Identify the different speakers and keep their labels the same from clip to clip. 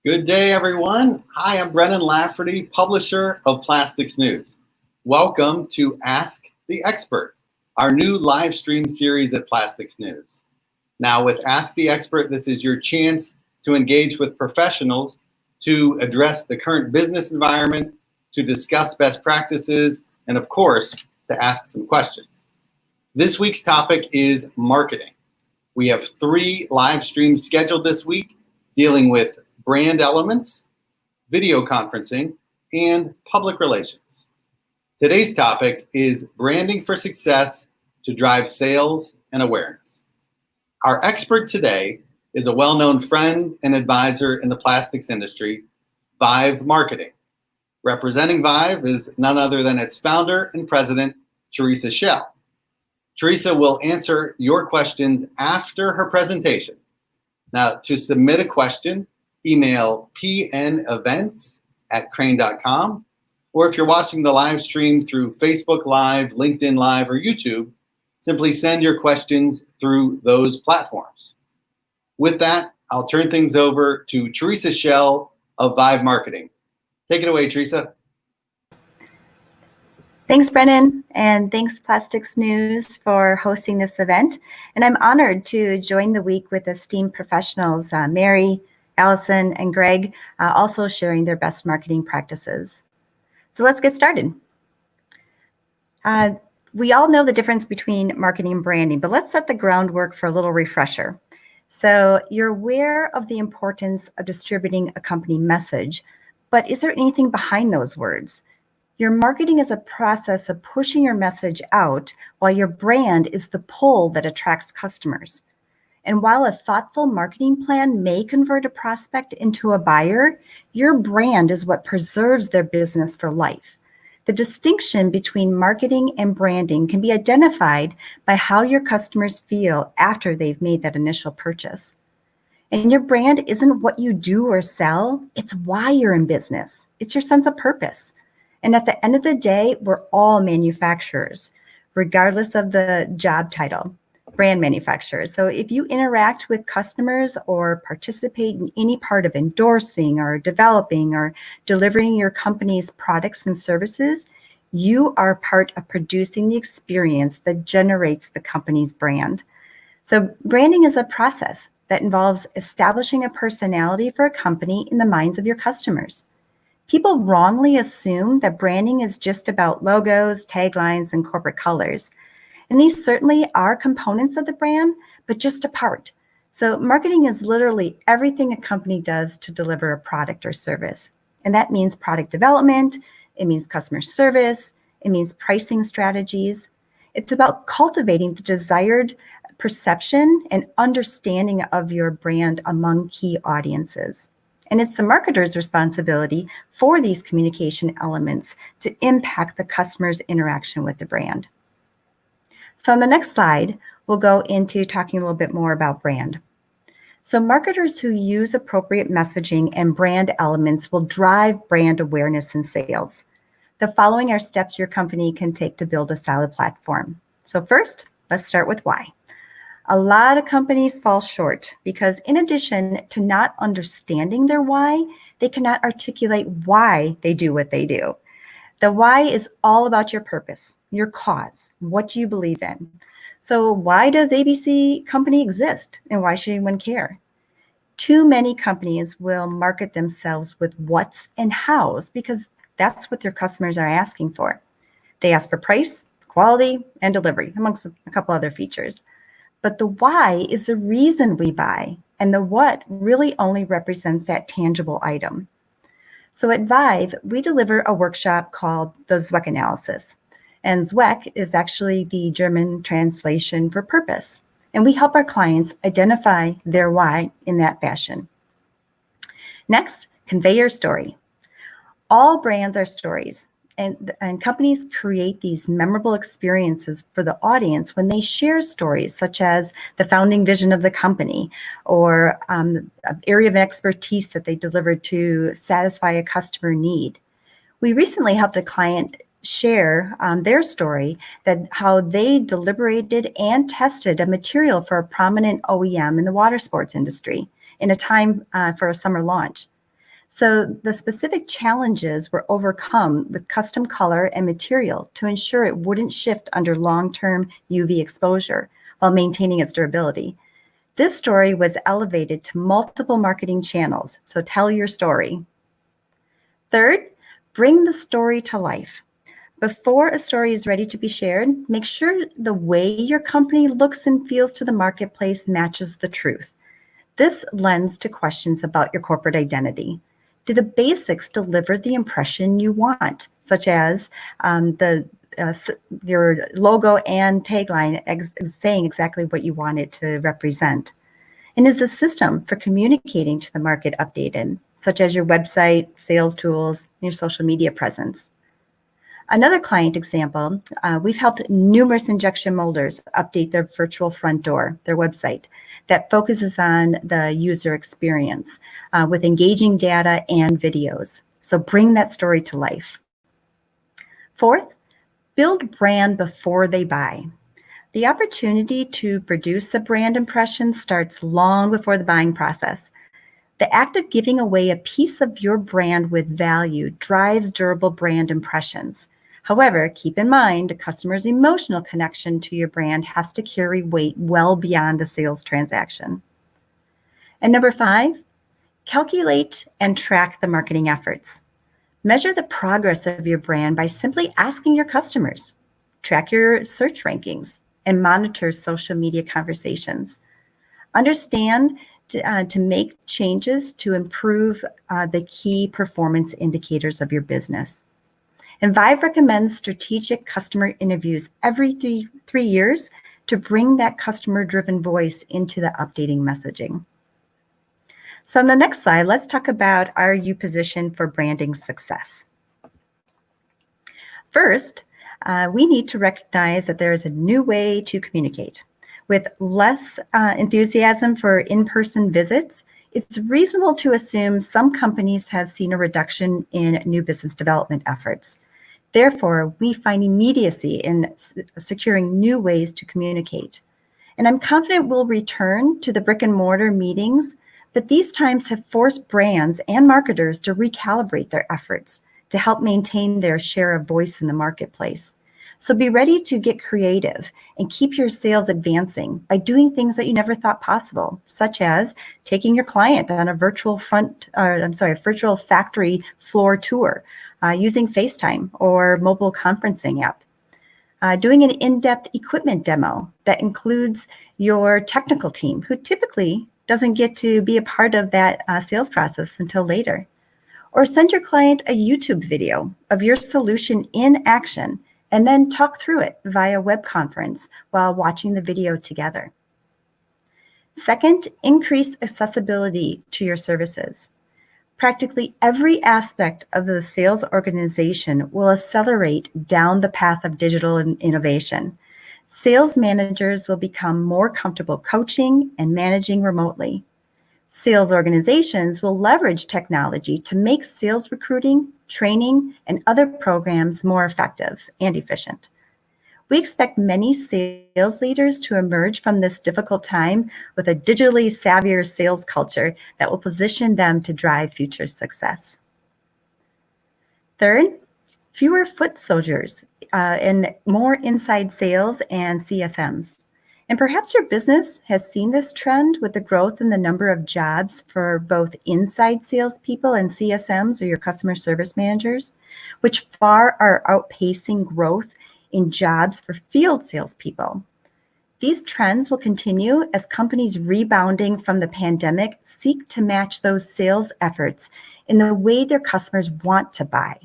Speaker 1: Good day, everyone. Hi, I'm Brennan Lafferty, publisher of Plastics News. Welcome to Ask the Expert, our new live stream series at Plastics News. Now, with Ask the Expert, this is your chance to engage with professionals to address the current business environment, to discuss best practices, and of course, to ask some questions. This week's topic is marketing. We have 3 live streams scheduled this week dealing with brand elements, video conferencing, and public relations. Today's topic is branding for success to drive sales and awareness. Our expert today is a well-known friend and advisor in the plastics industry, Vive Marketing. Representing Vive is none other than its founder and president, Teresa Schell. Teresa will answer your questions after her presentation. Now, to submit a question, email pnevents@crane.com, or if you're watching the live stream through Facebook Live, LinkedIn Live, or YouTube, simply send your questions through those platforms. With that, I'll turn things over to Teresa Schell of Vive Marketing. Take it away, Teresa.
Speaker 2: Thanks, Brennan, and thanks Plastics News for hosting this event. And I'm honored to join the week with esteemed professionals, Mary, Allison, and Greg, also sharing their best marketing practices. So let's get started. We all know the difference between marketing and branding, but let's set the groundwork for a little refresher. So you're aware of the importance of distributing a company message, but is there anything behind those words? Your marketing is a process of pushing your message out, while your brand is the pull that attracts customers. And while a thoughtful marketing plan may convert a prospect into a buyer, your brand is what preserves their business for life. The distinction between marketing and branding can be identified by how your customers feel after they've made that initial purchase. And your brand isn't what you do or sell, it's why you're in business. It's your sense of purpose. And at the end of the day, we're all manufacturers, regardless of the job title. Brand manufacturers. So if you interact with customers or participate in any part of endorsing or developing or delivering your company's products and services, you are part of producing the experience that generates the company's brand. So branding is a process that involves establishing a personality for a company in the minds of your customers. People wrongly assume that branding is just about logos, taglines, and corporate colors. And these certainly are components of the brand, but just a part. So marketing is literally everything a company does to deliver a product or service. And that means product development, it means customer service, it means pricing strategies. It's about cultivating the desired perception and understanding of your brand among key audiences. And it's the marketer's responsibility for these communication elements to impact the customer's interaction with the brand. So on the next slide, we'll go into talking a little bit more about brand. So marketers who use appropriate messaging and brand elements will drive brand awareness and sales. The following are steps your company can take to build a solid platform. So first, let's start with why. A lot of companies fall short because in addition to not understanding their why, they cannot articulate why they do what they do. The why is all about your purpose, your cause, what do you believe in? So why does ABC company exist and why should anyone care? Too many companies will market themselves with what's and how's because that's what their customers are asking for. They ask for price, quality, and delivery, amongst a couple other features. But the why is the reason we buy, and the what really only represents that tangible item. So at Vive, we deliver a workshop called the Zweck analysis. And Zweck is actually the German translation for purpose. And we help our clients identify their why in that fashion. Next, convey your story. All brands are stories. And companies create these memorable experiences for the audience when they share stories such as the founding vision of the company or an area of expertise that they delivered to satisfy a customer need. We recently helped a client share their story that how they deliberated and tested a material for a prominent OEM in the water sports industry in a time for a summer launch. So the specific challenges were overcome with custom color and material to ensure it wouldn't shift under long-term UV exposure while maintaining its durability. This story was elevated to multiple marketing channels, so tell your story. Third, bring the story to life. Before a story is ready to be shared, make sure the way your company looks and feels to the marketplace matches the truth. This lends to questions about your corporate identity. Do the basics deliver the impression you want, such as your logo and tagline saying exactly what you want it to represent? And is the system for communicating to the market updated, such as your website, sales tools, your social media presence? Another client example, we've helped numerous injection molders update their virtual front door, their website, that focuses on the user experience with engaging data and videos. So bring that story to life. Fourth, build brand before they buy. The opportunity to produce a brand impression starts long before the buying process. The act of giving away a piece of your brand with value drives durable brand impressions. However, keep in mind, a customer's emotional connection to your brand has to carry weight well beyond the sales transaction. And number 5, calculate and track the marketing efforts. Measure the progress of your brand by simply asking your customers. Track your search rankings and monitor social media conversations. Understand to make changes to improve the key performance indicators of your business. And Vive recommends strategic customer interviews every three years to bring that customer-driven voice into the updating messaging. So on the next slide, let's talk about, are you positioned for branding success? First, we need to recognize that there is a new way to communicate. With less enthusiasm for in-person visits, it's reasonable to assume some companies have seen a reduction in new business development efforts. Therefore, we find immediacy in securing new ways to communicate. And I'm confident we'll return to the brick and mortar meetings, but these times have forced brands and marketers to recalibrate their efforts to help maintain their share of voice in the marketplace. So be ready to get creative and keep your sales advancing by doing things that you never thought possible, such as taking your client on a virtual factory floor tour, using FaceTime or mobile conferencing app, doing an in-depth equipment demo that includes your technical team, who typically doesn't get to be a part of that sales process until later. Or send your client a YouTube video of your solution in action and then talk through it via web conference while watching the video together. Second, increase accessibility to your services. Practically every aspect of the sales organization will accelerate down the path of digital innovation. Sales managers will become more comfortable coaching and managing remotely. Sales organizations will leverage technology to make sales recruiting, training, and other programs more effective and efficient. We expect many sales leaders to emerge from this difficult time with a digitally savvier sales culture that will position them to drive future success. Third, fewer foot soldiers and more inside sales and CSMs. And perhaps your business has seen this trend with the growth in the number of jobs for both inside salespeople and CSMs, or your customer service managers, which far are outpacing growth in jobs for field salespeople. These trends will continue as companies rebounding from the pandemic seek to match those sales efforts in the way their customers want to buy.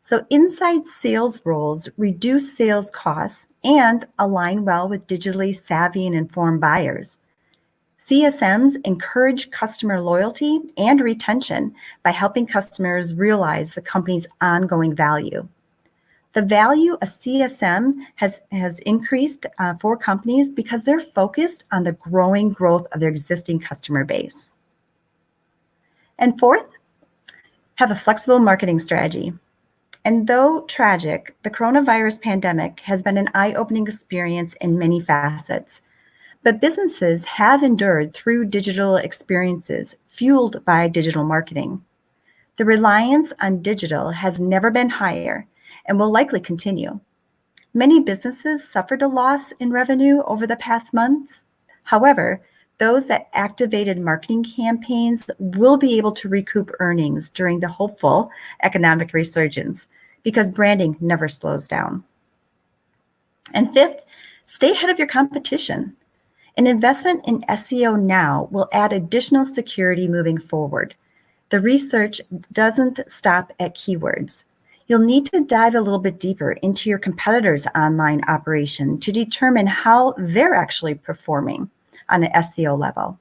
Speaker 2: So inside sales roles reduce sales costs and align well with digitally savvy and informed buyers. CSMs encourage customer loyalty and retention by helping customers realize the company's ongoing value. The value a CSM has increased for companies because they're focused on the growing growth of their existing customer base. And fourth, have a flexible marketing strategy. And though tragic, the coronavirus pandemic has been an eye-opening experience in many facets. But businesses have endured through digital experiences fueled by digital marketing. The reliance on digital has never been higher and will likely continue. Many businesses suffered a loss in revenue over the past months. However, those that activated marketing campaigns will be able to recoup earnings during the hopeful economic resurgence because branding never slows down. And fifth, stay ahead of your competition. An investment in SEO now will add additional security moving forward. The research doesn't stop at keywords. You'll need to dive a little bit deeper into your competitor's online operation to determine how they're actually performing on an SEO level.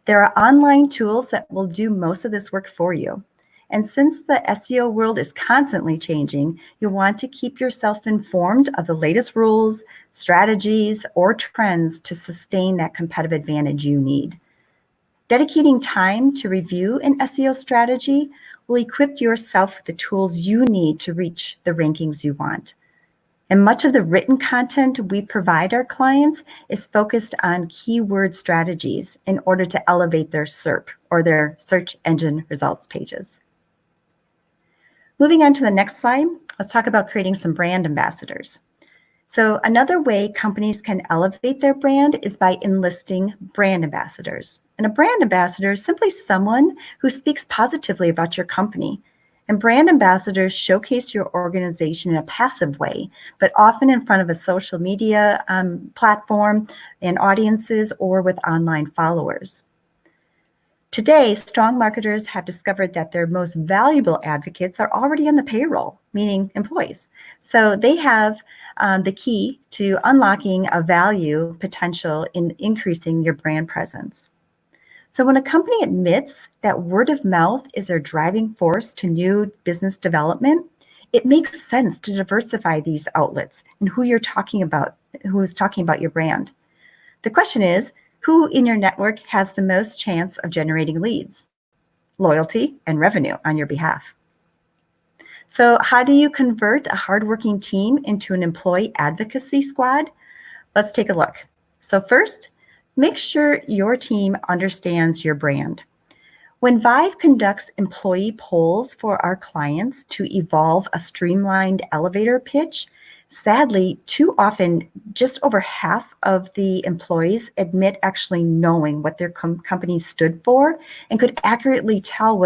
Speaker 2: There are online tools that will do most of this work for you. And since the SEO world is constantly changing, you'll want to keep yourself informed of the latest rules, strategies, or trends to sustain that competitive advantage you need. Dedicating time to review an SEO strategy will equip yourself with the tools you need to reach the rankings you want. And much of the written content we provide our clients is focused on keyword strategies in order to elevate their SERP, or their search engine results pages. Moving on to the next slide, let's talk about creating some brand ambassadors. So another way companies can elevate their brand is by enlisting brand ambassadors. And a brand ambassador is simply someone who speaks positively about your company. And brand ambassadors showcase your organization in a passive way, but often in front of a social media platform and audiences, or with online followers. Today, strong marketers have discovered that their most valuable advocates are already on the payroll, meaning employees. So they have the key to unlocking a value potential in increasing your brand presence. So when a company admits that word of mouth is their driving force to new business development, it makes sense to diversify these outlets and who is talking about your brand. The question is, who in your network has the most chance of generating leads, loyalty, and revenue on your behalf? So how do you convert a hardworking team into an employee advocacy squad? Let's take a look. So first, make sure your team understands your brand. When Vive conducts employee polls for our clients to evolve a streamlined elevator pitch, sadly, too often, just over half of the employees admit actually knowing what their company stood for and could accurately tell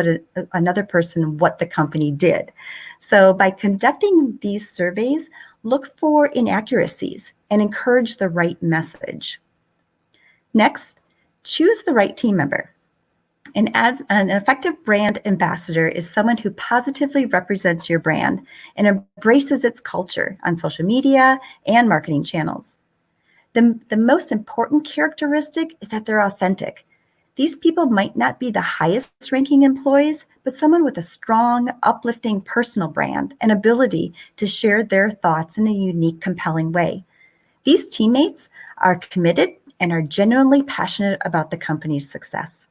Speaker 2: another person what the company did. So by conducting these surveys, look for inaccuracies and encourage the right message. Next, choose the right team member. An effective brand ambassador is someone who positively represents your brand and embraces its culture on social media and marketing channels. The most important characteristic is that they're authentic. These people might not be the highest ranking employees, but someone with a strong, uplifting personal brand and ability to share their thoughts in a unique, compelling way. These teammates are committed and are genuinely passionate about the company's success.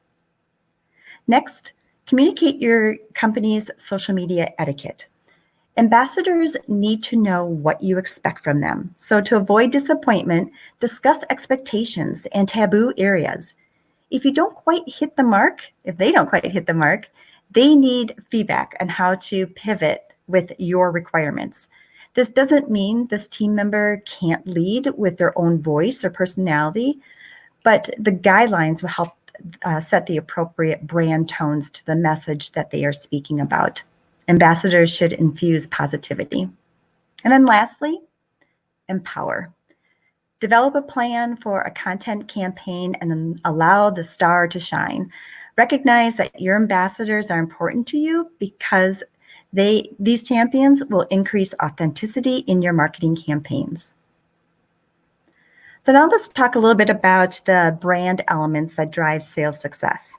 Speaker 2: Next, communicate your company's social media etiquette. Ambassadors need to know what you expect from them. So to avoid disappointment, discuss expectations and taboo areas. If they don't quite hit the mark, they need feedback on how to pivot with your requirements. This doesn't mean this team member can't lead with their own voice or personality, but the guidelines will help set the appropriate brand tones to the message that they are speaking about. Ambassadors should infuse positivity. And then lastly, empower. Develop a plan for a content campaign and then allow the star to shine. Recognize that your ambassadors are important to you because these champions will increase authenticity in your marketing campaigns. So now let's talk a little bit about the brand elements that drive sales success.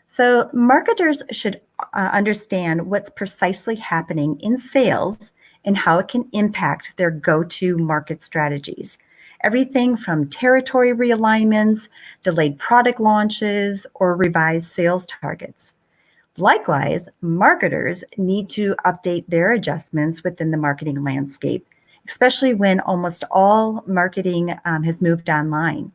Speaker 2: So marketers should understand what's precisely happening in sales and how it can impact their go-to market strategies. Everything from territory realignments, delayed product launches, or revised sales targets. Likewise, marketers need to update their adjustments within the marketing landscape, especially when almost all marketing has moved online.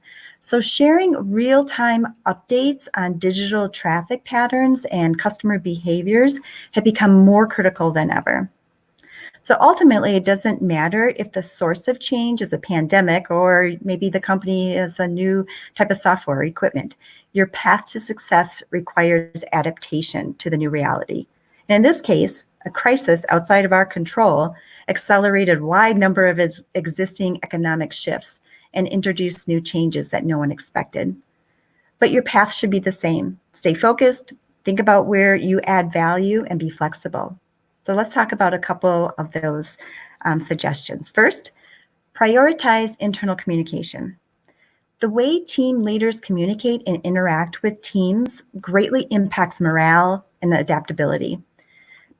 Speaker 2: So sharing real-time updates on digital traffic patterns and customer behaviors have become more critical than ever. So ultimately, it doesn't matter if the source of change is a pandemic or maybe the company is a new type of software or equipment. Your path to success requires adaptation to the new reality. And in this case, a crisis outside of our control accelerated a wide number of existing economic shifts and introduced new changes that no one expected. But your path should be the same. Stay focused, think about where you add value, and be flexible. So let's talk about a couple of those suggestions. First, prioritize internal communication. The way team leaders communicate and interact with teams greatly impacts morale and adaptability.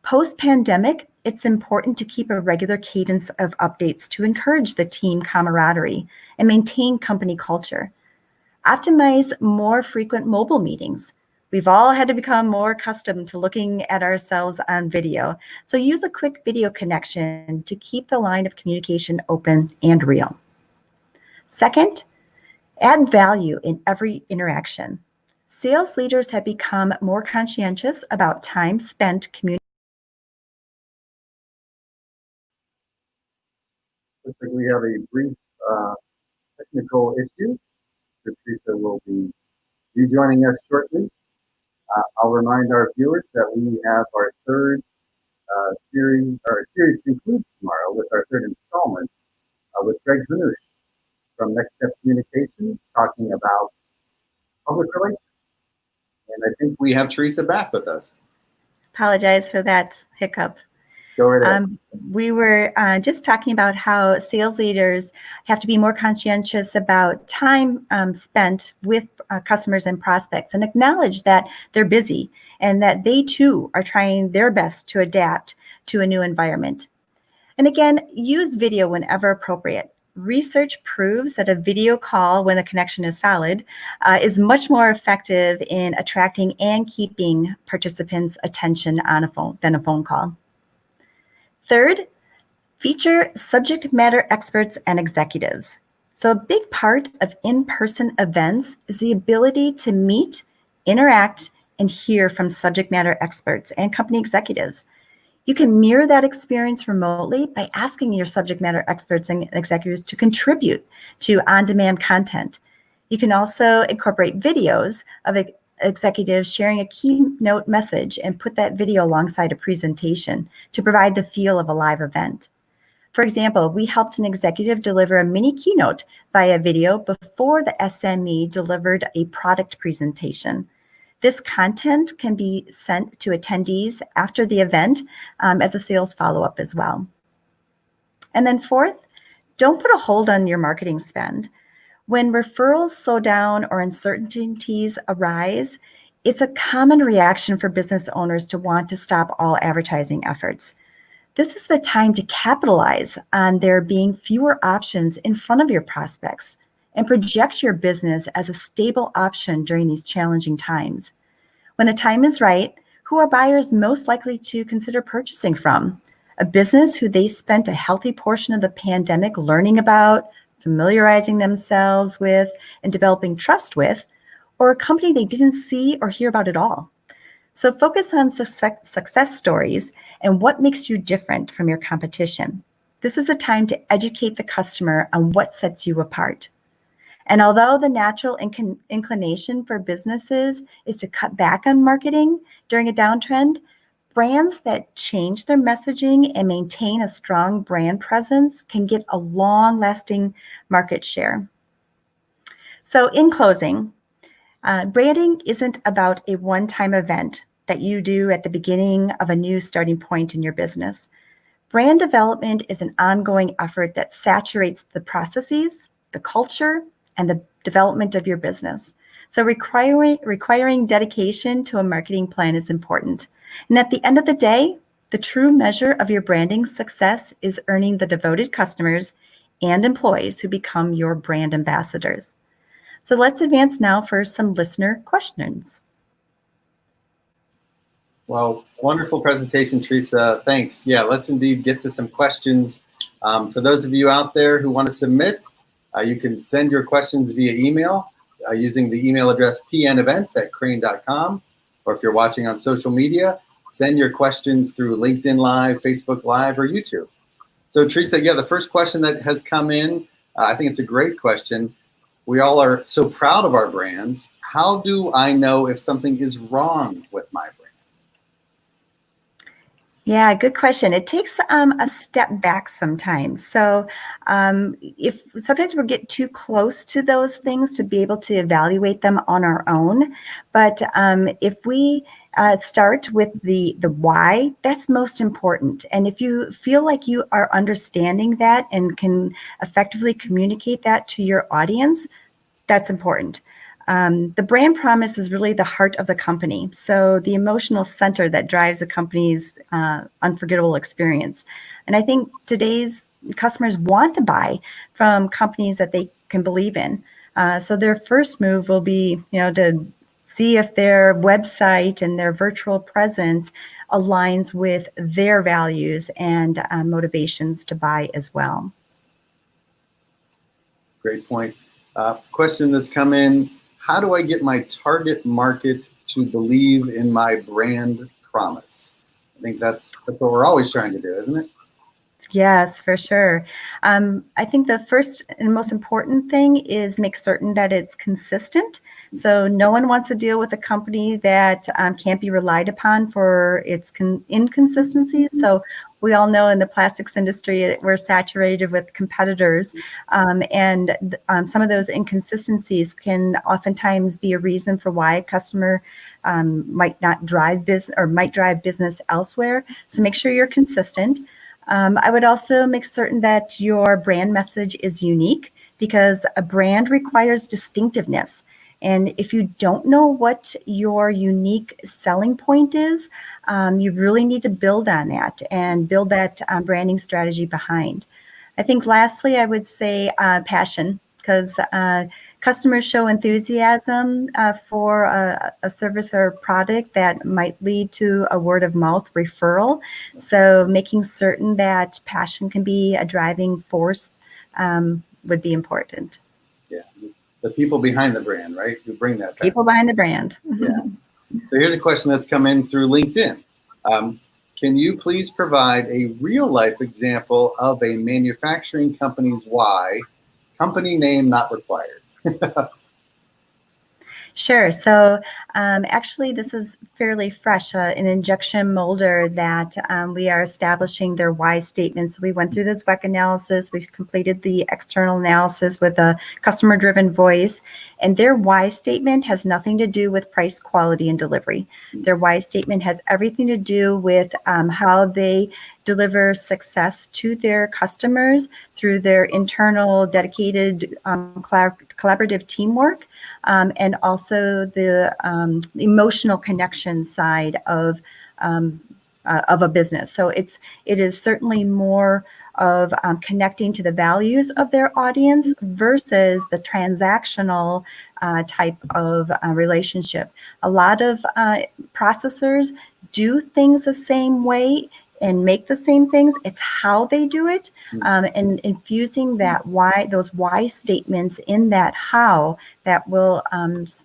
Speaker 2: Post-pandemic, it's important to keep a regular cadence of updates to encourage the team camaraderie and maintain company culture. Optimize more frequent mobile meetings. We've all had to become more accustomed to looking at ourselves on video. So use a quick video connection to keep the line of communication open and real. Second, add value in every interaction. Sales leaders have become more conscientious about time spent communicating.
Speaker 1: Looks like we have a brief technical issue. Teresa will be rejoining us shortly. I'll remind our viewers that we have our third series concludes tomorrow with our third installment with Greg Zanush from Next Step Communications talking about public relations. And I think we have Teresa back with us.
Speaker 2: Apologize for that hiccup.
Speaker 1: Go right ahead.
Speaker 2: We were just talking about how sales leaders have to be more conscientious about time spent with customers and prospects and acknowledge that they're busy and that they too are trying their best to adapt to a new environment. And again, use video whenever appropriate. Research proves that a video call, when the connection is solid, is much more effective in attracting and keeping participants' attention on a phone than a phone call. Third, feature subject matter experts and executives. So a big part of in-person events is the ability to meet, interact, and hear from subject matter experts and company executives. You can mirror that experience remotely by asking your subject matter experts and executives to contribute to on-demand content. You can also incorporate videos of executives sharing a keynote message and put that video alongside a presentation to provide the feel of a live event. For example, we helped an executive deliver a mini keynote via video before the SME delivered a product presentation. This content can be sent to attendees after the event as a sales follow-up as well. And then fourth, don't put a hold on your marketing spend. When referrals slow down or uncertainties arise, it's a common reaction for business owners to want to stop all advertising efforts. This is the time to capitalize on there being fewer options in front of your prospects and project your business as a stable option during these challenging times. When the time is right, who are buyers most likely to consider purchasing from? A business who they spent a healthy portion of the pandemic learning about, familiarizing themselves with, and developing trust with, or a company they didn't see or hear about at all. So focus on success stories and what makes you different from your competition. This is a time to educate the customer on what sets you apart. And although the natural inclination for businesses is to cut back on marketing during a downtrend, brands that change their messaging and maintain a strong brand presence can get a long-lasting market share. So in closing, branding isn't about a one-time event that you do at the beginning of a new starting point in your business. Brand development is an ongoing effort that saturates the processes, the culture, and the development of your business. So requiring dedication to a marketing plan is important. And at the end of the day, the true measure of your branding success is earning the devoted customers and employees who become your brand ambassadors. So let's advance now for some listener questions.
Speaker 1: Well, wonderful presentation, Teresa. Thanks. Yeah, let's indeed get to some questions. For those of you out there who want to submit, you can send your questions via email using the email address pnevents@crane.com, or if you're watching on social media, send your questions through LinkedIn Live, Facebook Live, or YouTube. So Teresa, yeah, the first question that has come in, I think it's a great question. We all are so proud of our brands. How do I know if something is wrong with my brand?
Speaker 2: Yeah, good question. It takes a step back sometimes. So if sometimes we get too close to those things to be able to evaluate them on our own. But if we start with the why, that's most important. And if you feel like you are understanding that and can effectively communicate that to your audience, that's important. The brand promise is really the heart of the company. So the emotional center that drives a company's unforgettable experience. And I think today's customers want to buy from companies that they can believe in. So their first move will be, to see if their website and their virtual presence aligns with their values and motivations to buy as well.
Speaker 1: Great point. Question that's come in: how do I get my target market to believe in my brand promise? I think that's what we're always trying to do, isn't it?
Speaker 2: Yes, for sure. I think the first and most important thing is make certain that it's consistent. So no one wants to deal with a company that can't be relied upon for its inconsistencies. So we all know in the plastics industry, we're saturated with competitors. And some of those inconsistencies can oftentimes be a reason for why a customer might not drive business or might drive business elsewhere. So make sure you're consistent. I would also make certain that your brand message is unique, because a brand requires distinctiveness. And if you don't know what your unique selling point is, you really need to build on that and build that branding strategy behind. I think lastly, I would say passion, because customers show enthusiasm for a service or product that might lead to a word of mouth referral. So making certain that passion can be a driving force would be important.
Speaker 1: Yeah, the people behind the brand, right? Who bring that passion.
Speaker 2: People behind the brand.
Speaker 1: Yeah. So here's a question that's come in through LinkedIn. Can you please provide a real life example of a manufacturing company's why, company name not required?
Speaker 2: Sure. So actually, this is fairly fresh, an injection molder that we are establishing their why statements. We went through this WEC analysis. We've completed the external analysis with a customer-driven voice. And their why statement has nothing to do with price, quality, and delivery. Their why statement has everything to do with how they deliver success to their customers through their internal dedicated collaborative teamwork, and also the emotional connection side of a business. So it is certainly more of connecting to the values of their audience versus the transactional type of relationship. A lot of processors do things the same way and make the same things. It's how they do it, and infusing those why statements in that how, that will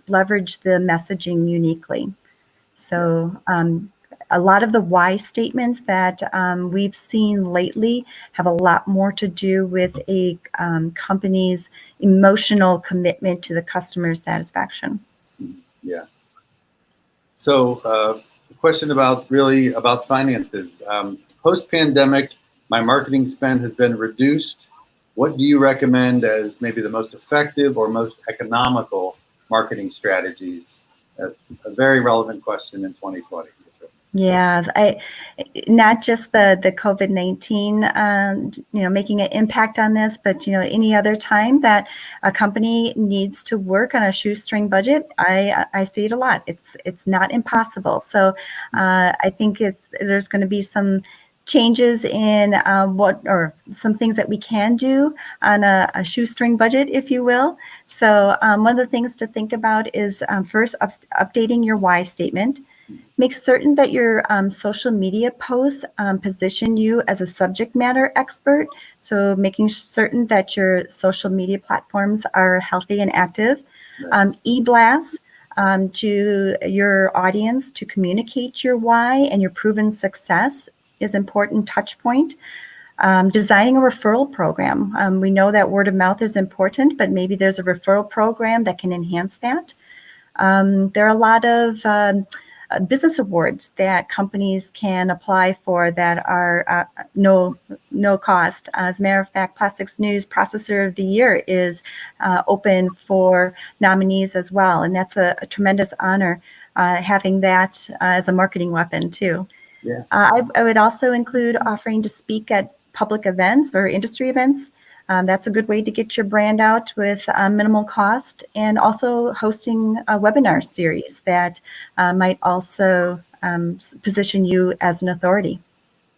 Speaker 2: leverage the messaging uniquely. So a lot of the why statements that we've seen lately have a lot more to do with a company's emotional commitment to the customer's satisfaction.
Speaker 1: Yeah. So a question about finances. Post-pandemic, my marketing spend has been reduced. What do you recommend as maybe the most effective or most economical marketing strategies? A very relevant question in 2020.
Speaker 2: Yeah, not just the COVID-19, making an impact on this, but any other time that a company needs to work on a shoestring budget, I see it a lot. It's not impossible. So I think there's going to be some changes in some things that we can do on a shoestring budget, if you will. So one of the things to think about is first updating your why statement. Make certain that your social media posts position you as a subject matter expert. So making certain that your social media platforms are healthy and active. E-blasts to your audience to communicate your why and your proven success is important touch point. Designing a referral program. We know that word of mouth is important, but maybe there's a referral program that can enhance that. There are a lot of business awards that companies can apply for that are no cost. As a matter of fact, Plastics News Processor of the Year is open for nominees as well, and that's a tremendous honor having that as a marketing weapon too.
Speaker 1: Yeah.
Speaker 2: I would also include offering to speak at public events or industry events. That's a good way to get your brand out with minimal cost, and also hosting a webinar series that might also position you as an authority.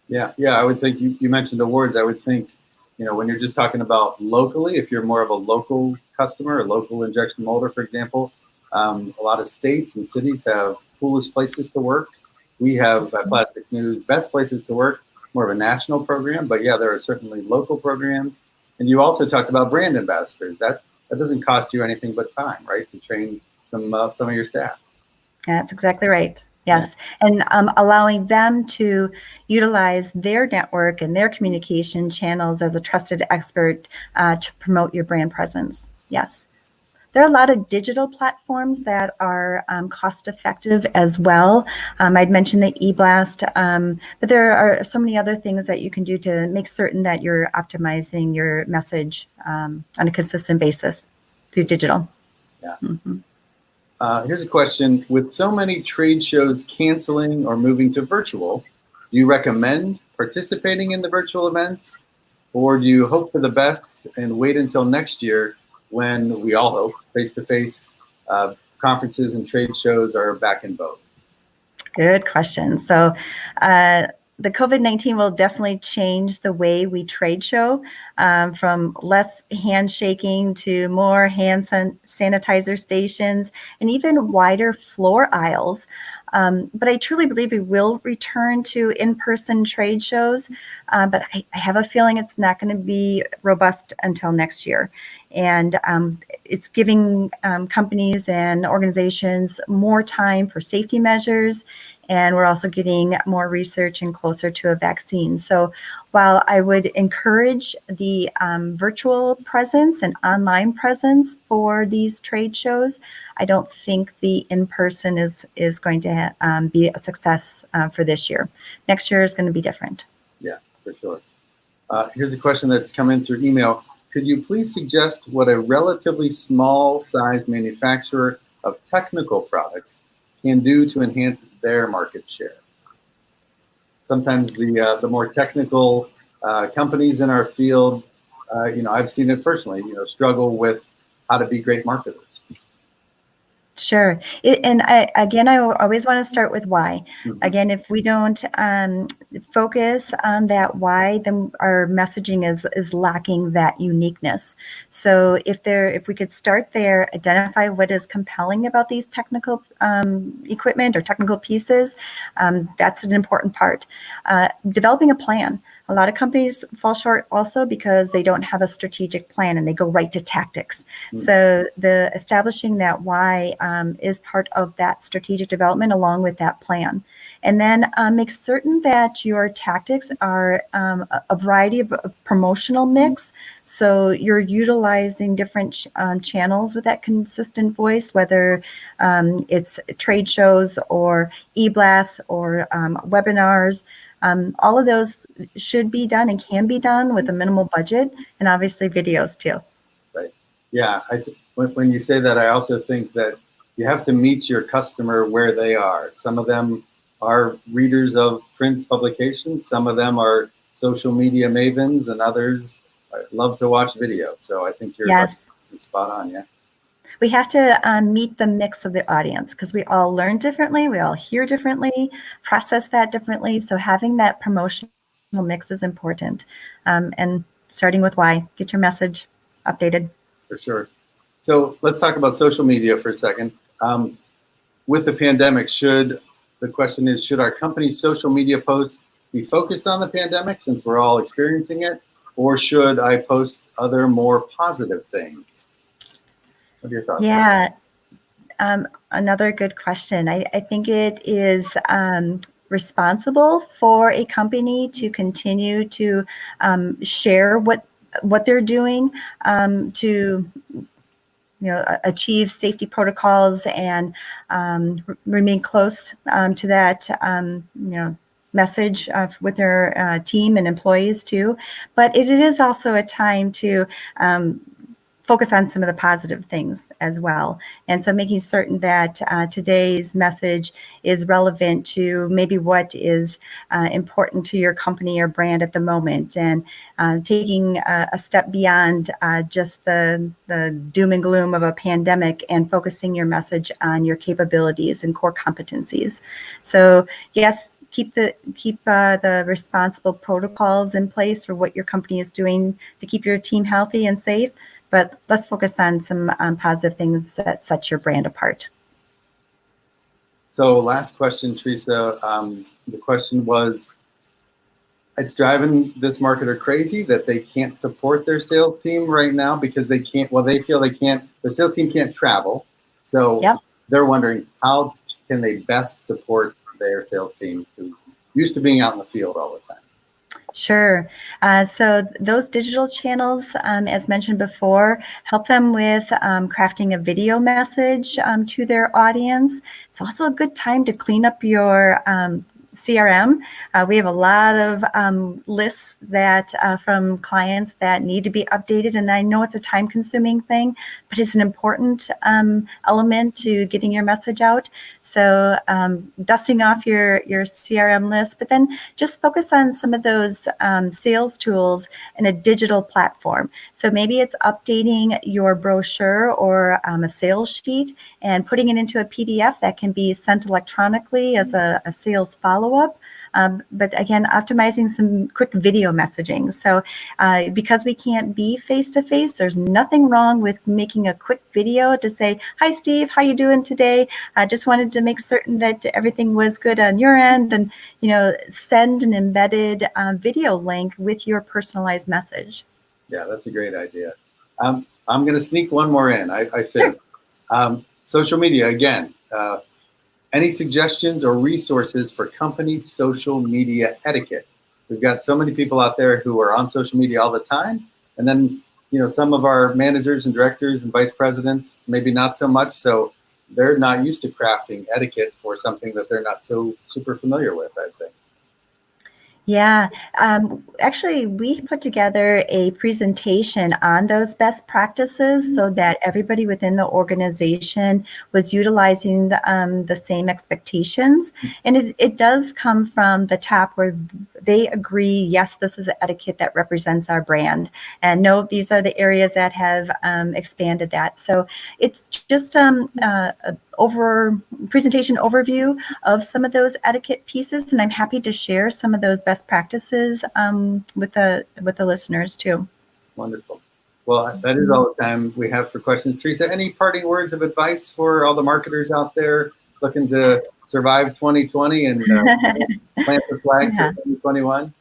Speaker 1: Yeah, I would think you mentioned awards. I would think, when you're just talking about locally, if you're more of a local customer, a local injection molder, for example, a lot of states and cities have coolest places to work. We have at Plastics News best places to work, more of a national program, but yeah, there are certainly local programs. And you also talked about brand ambassadors. That doesn't cost you anything but time, right? To train some of your staff.
Speaker 2: That's exactly right. Yes. And allowing them to utilize their network and their communication channels as a trusted expert to promote your brand presence. Yes. There are a lot of digital platforms that are cost effective as well. I'd mentioned the e-blast, but there are so many other things that you can do to make certain that you're optimizing your message on a consistent basis through digital.
Speaker 1: Yeah. Here's a question. With so many trade shows canceling or moving to virtual, do you recommend participating in the virtual events, or do you hope for the best and wait until next year when we all hope face-to-face conferences and trade shows are back in vogue?
Speaker 2: Good question. So the COVID-19 will definitely change the way we trade show, from less handshaking to more hand sanitizer stations and even wider floor aisles. But I truly believe we will return to in-person trade shows, but I have a feeling it's not going to be robust until next year. And it's giving companies and organizations more time for safety measures, and we're also getting more research and closer to a vaccine. So while I would encourage the virtual presence and online presence for these trade shows, I don't think the in-person is going to be a success for this year. Next year is going to be different.
Speaker 1: Yeah, for sure. Here's a question that's come in through email. Could you please suggest what a relatively small size manufacturer of technical products can do to enhance their market share? Sometimes the more technical companies in our field, I've seen it personally, struggle with how to be great marketers.
Speaker 2: Sure. I always want to start with why. Again, if we don't focus on that why, then our messaging is lacking that uniqueness. So if we could start there, identify what is compelling about these technical equipment or technical pieces, that's an important part. Developing a plan. A lot of companies fall short also because they don't have a strategic plan and they go right to tactics. So the establishing that why is part of that strategic development along with that plan. And then make certain that your tactics are a variety of promotional mix. So you're utilizing different channels with that consistent voice, whether it's trade shows or e-blasts or webinars. All of those should be done and can be done with a minimal budget, and obviously videos too.
Speaker 1: Right. Yeah. When you say that, I also think that you have to meet your customer where they are. Some of them are readers of print publications. Some of them are social media mavens, and others love to watch video. So I think you're spot on. Yeah.
Speaker 2: We have to meet the mix of the audience because we all learn differently, we all hear differently, process that differently. So having that promotional mix is important. And starting with why, get your message updated.
Speaker 1: For sure. So let's talk about social media for a second. With the pandemic, should our company's social media posts be focused on the pandemic since we're all experiencing it, or should I post other more positive things? What are your thoughts?
Speaker 2: Yeah, another good question. I think it is responsible for a company to continue to share what they're doing to achieve safety protocols and remain close to that message with their team and employees too. But it is also a time to focus on some of the positive things as well. And so making certain that today's message is relevant to maybe what is important to your company or brand at the moment, and taking a step beyond just the doom and gloom of a pandemic and focusing your message on your capabilities and core competencies. So yes, keep the responsible protocols in place for what your company is doing to keep your team healthy and safe. But let's focus on some positive things that set your brand apart.
Speaker 1: So last question, Teresa. The question was, it's driving this marketer crazy that they can't support their sales team right now because they can't, well, they feel they can't, the sales team can't travel. So
Speaker 2: Yep.
Speaker 1: They're wondering, how can they best support their sales team who's used to being out in the field all the time?
Speaker 2: Sure. So those digital channels, as mentioned before, help them with crafting a video message to their audience. It's also a good time to clean up your CRM. We have a lot of lists that from clients that need to be updated, and I know it's a time-consuming thing, but it's an important element to getting your message out. So dusting off your CRM list, but then just focus on some of those sales tools in a digital platform. So maybe it's updating your brochure or a sales sheet and putting it into a PDF that can be sent electronically as a sales follow-up. But again, optimizing some quick video messaging. So because we can't be face-to-face, there's nothing wrong with making a quick video to say, "Hi, Steve, how you doing today? I just wanted to make certain that everything was good on your end," and send an embedded video link with your personalized message.
Speaker 1: Yeah, that's a great idea. I'm going to sneak one more in, I think. Sure. Social media, again. Any suggestions or resources for company social media etiquette? We've got so many people out there who are on social media all the time. And then, some of our managers and directors and vice presidents, maybe not so much. So they're not used to crafting etiquette for something that they're not so super familiar with, I think.
Speaker 2: Yeah, actually, we put together a presentation on those best practices so that everybody within the organization was utilizing the same expectations. And it does come from the top where they agree, yes, this is an etiquette that represents our brand. And no, these are the areas that have expanded that. So it's just a presentation overview of some of those etiquette pieces, and I'm happy to share some of those best practices with the listeners too.
Speaker 1: Wonderful. Well, that is all the time we have for questions. Teresa, any parting words of advice for all the marketers out there looking to survive 2020 and plant the flag for 2021?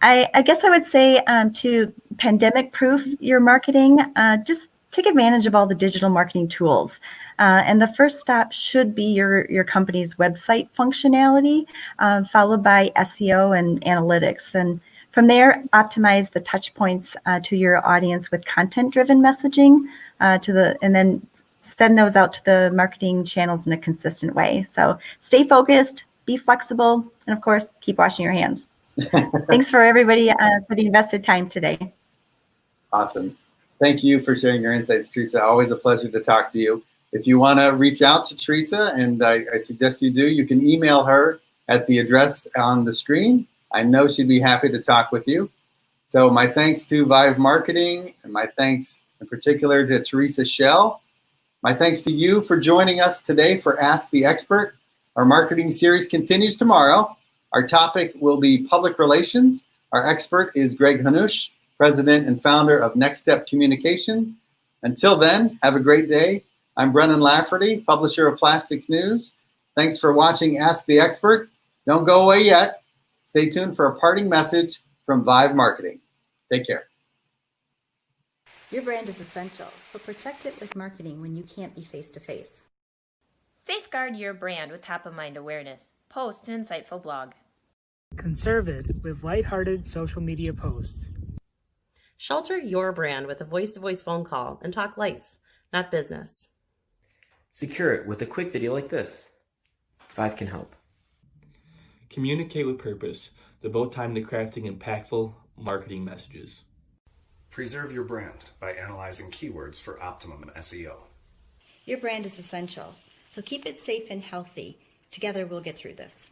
Speaker 2: I guess I would say to pandemic-proof your marketing, just take advantage of all the digital marketing tools. And the first stop should be your company's website functionality, followed by SEO and analytics. And from there, optimize the touch points to your audience with content-driven messaging and then send those out to the marketing channels in a consistent way. So stay focused, be flexible, and of course, keep washing your hands. Thanks for everybody for the invested time today.
Speaker 1: Awesome. Thank you for sharing your insights, Teresa. Always a pleasure to talk to you. If you want to reach out to Teresa, and I suggest you do, you can email her at the address on the screen. I know she'd be happy to talk with you. So my thanks to Vive Marketing, and my thanks in particular to Teresa Schell. My thanks to you for joining us today for Ask the Expert. Our marketing series continues tomorrow. Our topic will be public relations. Our expert is Greg Hanush, President and founder of Next Step Communication. Until then, have a great day. I'm Brennan Lafferty, publisher of Plastics News. Thanks for watching Ask the Expert. Don't go away yet. Stay tuned for a parting message from Vive Marketing. Take care.
Speaker 2: Your brand is essential, so protect it with marketing when you can't be face-to-face.
Speaker 3: Safeguard your brand with top-of-mind awareness. Post an insightful blog.
Speaker 4: Conserve it with lighthearted social media posts.
Speaker 5: Shelter your brand with a voice-to-voice phone call and talk life, not business.
Speaker 6: Secure it with a quick video like this. Vive can help.
Speaker 7: Communicate with purpose. Devote time to crafting impactful marketing messages.
Speaker 8: Preserve your brand by analyzing keywords for optimum SEO.
Speaker 2: Your brand is essential, so keep it safe and healthy. Together we'll get through this.